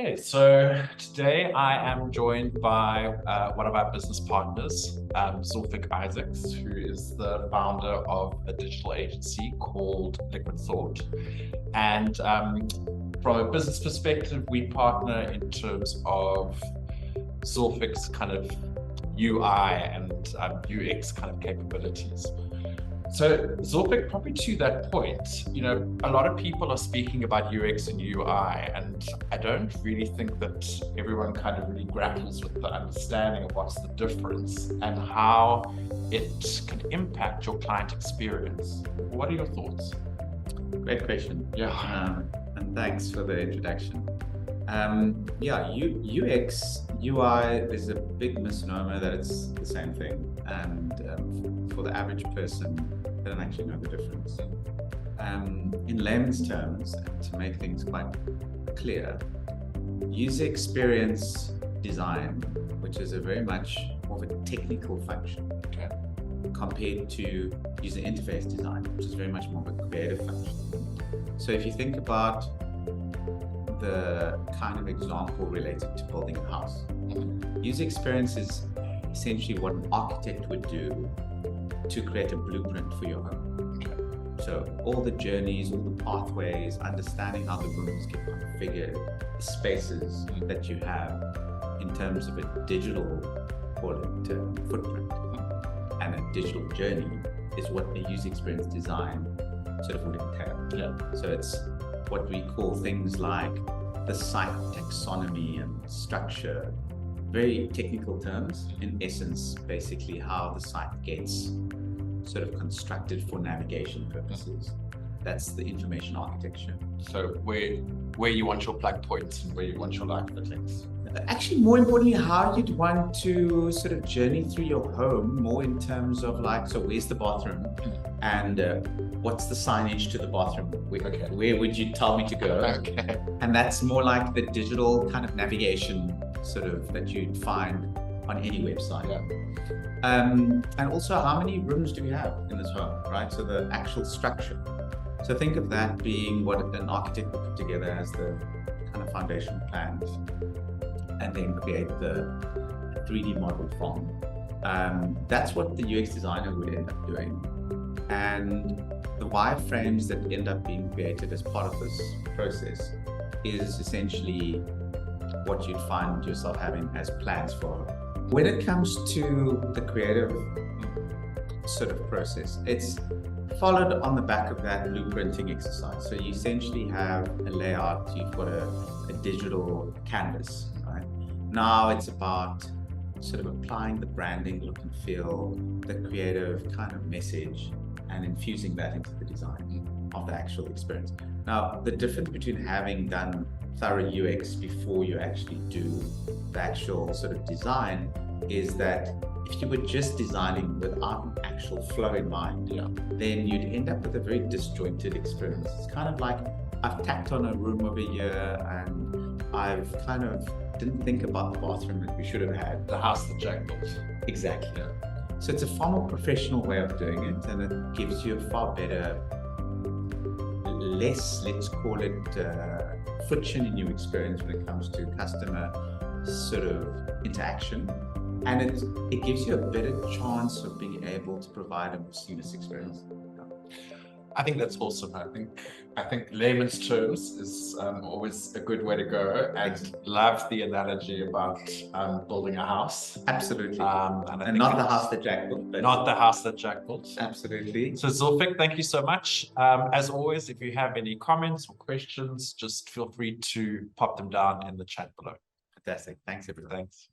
Okay, so today I am joined by one of our business partners, Zulfiq Isaacs, who is the founder of a digital agency called Liquid Thought. And from a business perspective, we partner in terms of Zulfiq's kind of UI and UX kind of capabilities. So Zulfiq, probably to that point, a lot of people are speaking about UX and UI, and I don't really think that everyone kind of really grapples with the understanding of what's the difference and how it can impact your client experience. What are your thoughts? Great question. Yeah. And thanks for the introduction. UX, UI is a big misnomer that it's the same thing. And for the average person, they don't actually know the difference. In layman's terms, to make things quite clear, user experience design, which is a very much more of a technical function, compared to user interface design, which is very much more of a creative function. So if you think about the kind of example related to building a house, user experience is essentially what an architect would do to create a blueprint for your home. So all the journeys, all the pathways, understanding how the rooms get configured, the spaces that you have in terms of a digital, call it footprint, and a digital journey is what the user experience design sort of would entail. So it's what we call things like the site taxonomy and structure, very technical terms, in essence, basically how the site gets sort of constructed for navigation purposes. That's the information architecture. So where you want your plug points and where you want your light fittings. Actually, more importantly, how you'd want to sort of journey through your home, more in terms of like, so where's the bathroom and what's the signage to the bathroom? Where would you tell me to go? And that's more like the digital kind of navigation sort of that you'd find on any website. And also, how many rooms do we have in this home, right? So the actual structure. So think of that being what an architect would put together as the kind of foundational plans, and then create the 3D model from. That's what the UX designer would end up doing. And the wireframes that end up being created as part of this process is essentially what you'd find yourself having as plans for. When it comes to the creative sort of process, it's followed on the back of that blueprinting exercise. So you essentially have a layout, you've got a digital canvas, right? Now it's about sort of applying the branding, look and feel, the creative kind of message, and infusing that into the design of the actual experience. Now, the difference between having done thorough UX before you actually do the actual sort of design is that if you were just designing without an actual flow in mind, then you'd end up with a very disjointed experience. It's kind of like I've tacked on a room over here and I've kind of didn't think about the bathroom that we should have had. The house that Jack built. Exactly. So it's a far more professional way of doing it, and it gives you a far better, less, let's call it, friction in your experience when it comes to customer sort of interaction. And it gives you a better chance of being able to provide a more seamless experience. I think that's awesome. I think layman's terms is always a good way to go, and love the analogy about building a house. Absolutely. And not the house that Jack built. Not the house that Jack built. Absolutely. So Zulfiq, thank you so much. As always, if you have any comments or questions, just feel free to pop them down in the chat below. Fantastic. Thanks, everyone. Thanks.